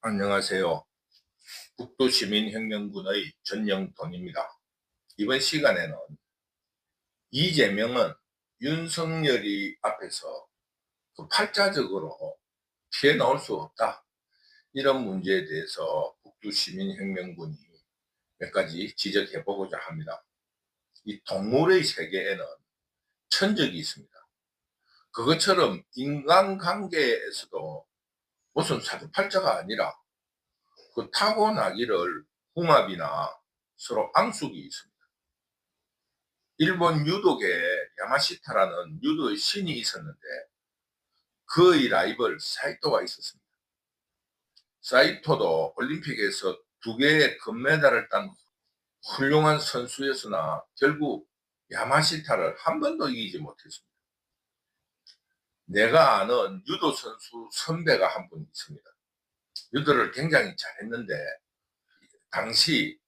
안녕하세요. 북도시민혁명군의 전영돈입니다. 이번 시간에는 이재명은 윤석열이 앞에서 팔자적으로 피해 나올 수 없다, 이런 문제에 대해서 북두시민혁명군이 몇 가지 지적해 보고자 합니다. 이 동물의 세계에는 천적이 있습니다. 그것처럼 인간관계에서도 무슨 사주팔자가 아니라 그 타고나기를 궁합이나 서로 앙숙이 있습니다. 일본 유도계 야마시타라는 유도의 신이 있었는데 그의 라이벌 사이토가 있었습니다. 사이토도 올림픽에서 2개의 금메달을 딴 훌륭한 선수였으나 결국 야마시타를 한 번도 이기지 못했습니다. 내가 아는 유도 선수 선배가 한 분 있습니다. 유도를 굉장히 잘했는데 당시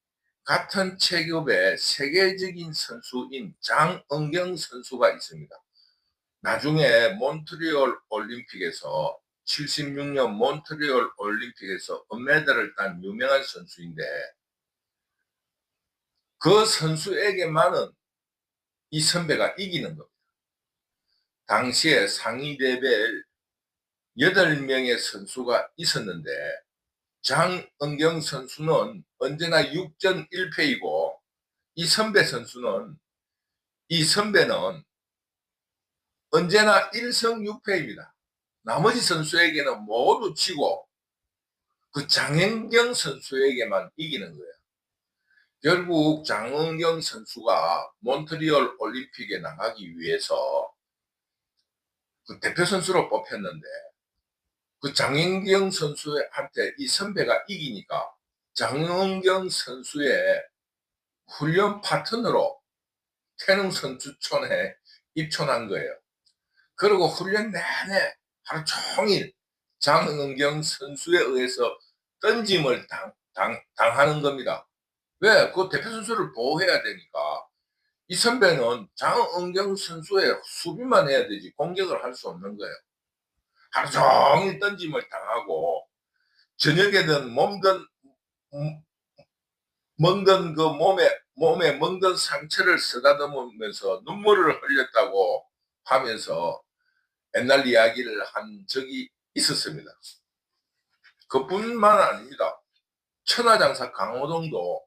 같은 체급의 세계적인 선수인 장은경 선수가 있습니다. 나중에 몬트리올 올림픽에서 76년 몬트리올 올림픽에서 은메달을 딴 유명한 선수인데 그 선수에게만은 이 선배가 이기는 겁니다. 당시에 상위 레벨 8명의 선수가 있었는데 장은경 선수는 언제나 6전 1패이고 이 선배는 언제나 1승 6패입니다. 나머지 선수에게는 모두 치고 그 장은경 선수에게만 이기는 거예요. 결국 장은경 선수가 몬트리올 올림픽에 나가기 위해서 그 대표 선수로 뽑혔는데 그 장은경 선수한테 이 선배가 이기니까 장은경 선수의 훈련 파트너로 태릉 선수촌에 입촌한 거예요. 그리고 훈련 내내 하루 종일 장은경 선수에 의해서 던짐을 당하는 겁니다. 왜? 그 대표 선수를 보호해야 되니까. 이 선배는 장은경 선수의 수비만 해야 되지 공격을 할 수 없는 거예요. 하루 종일 던짐을 당하고 저녁에는 먹던 그 몸에 먹던 상처를 쓰다듬으면서 눈물을 흘렸다고 하면서 옛날 이야기를 한 적이 있었습니다. 그뿐만 아닙니다. 천하장사 강호동도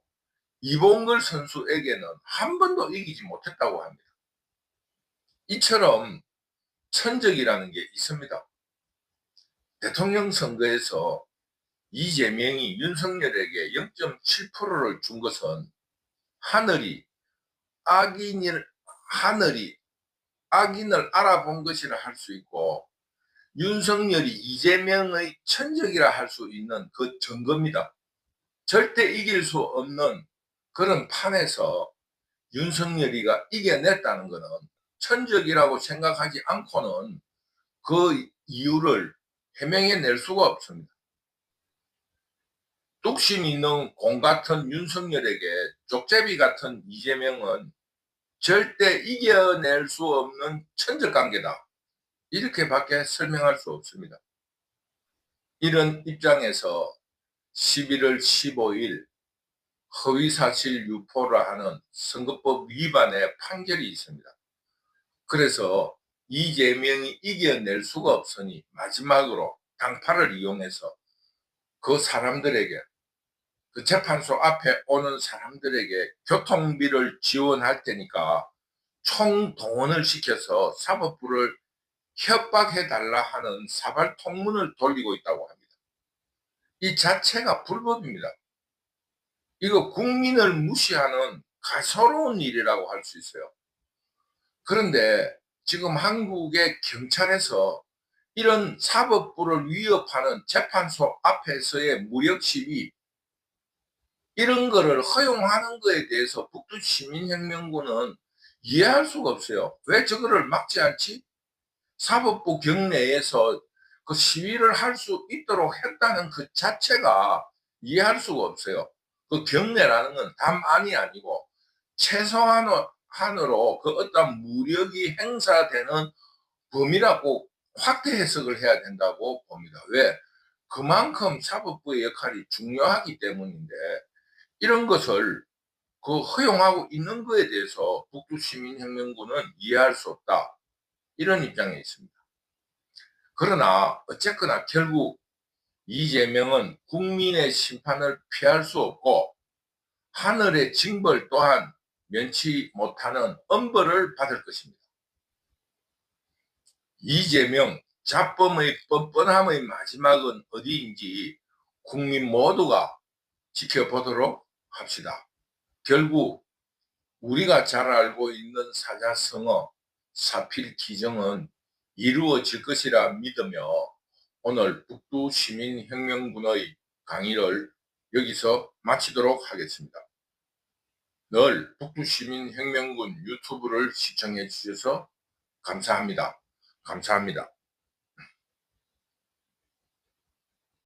이봉걸 선수에게는 한 번도 이기지 못했다고 합니다. 이처럼 천적이라는 게 있습니다. 대통령 선거에서 이재명이 윤석열에게 0.7%를 준 것은 하늘이 악인을 알아본 것이라 할 수 있고 윤석열이 이재명의 천적이라 할 수 있는 그 증거입니다. 절대 이길 수 없는 그런 판에서 윤석열이가 이겨냈다는 것은 천적이라고 생각하지 않고는 그 이유를 해명해낼 수가 없습니다. 뚝심 있는 공 같은 윤석열에게 족제비 같은 이재명은 절대 이겨낼 수 없는 천적관계다, 이렇게밖에 설명할 수 없습니다. 이런 입장에서 11월 15일 허위사실 유포를 하는 선거법 위반의 판결이 있습니다. 그래서 이재명이 이겨낼 수가 없으니 마지막으로 당파를 이용해서 그 사람들에게, 그 재판소 앞에 오는 사람들에게 교통비를 지원할 테니까 총동원을 시켜서 사법부를 협박해달라 하는 사발 통문을 돌리고 있다고 합니다. 이 자체가 불법입니다. 이거 국민을 무시하는 가소로운 일이라고 할 수 있어요. 그런데 지금 한국의 경찰에서 이런 사법부를 위협하는 재판소 앞에서의 무력 시위, 이런 거를 허용하는 거에 대해서 북두시민혁명군은 이해할 수가 없어요. 왜 저거를 막지 않지? 사법부 경내에서 그 시위를 할 수 있도록 했다는 그 자체가 이해할 수가 없어요. 그 경내라는 건 담안이 아니고 최소한으로 그 어떤 무력이 행사되는 범위라고 확대 해석을 해야 된다고 봅니다. 왜? 그만큼 사법부의 역할이 중요하기 때문인데 이런 것을 허용하고 있는 거에 대해서 북두시민혁명군은 이해할 수 없다. 이런 입장에 있습니다. 그러나 어쨌거나 결국 이재명은 국민의 심판을 피할 수 없고 하늘의 징벌 또한 면치 못하는 엄벌을 받을 것입니다. 이재명 자범의 뻔뻔함의 마지막은 어디인지 국민 모두가 지켜보도록 합시다. 결국 우리가 잘 알고 있는 사자성어 사필 기정은 이루어질 것이라 믿으며 오늘 북두시민혁명군의 강의를 여기서 마치도록 하겠습니다. 늘 북두시민혁명군 유튜브를 시청해 주셔서 감사합니다. 감사합니다.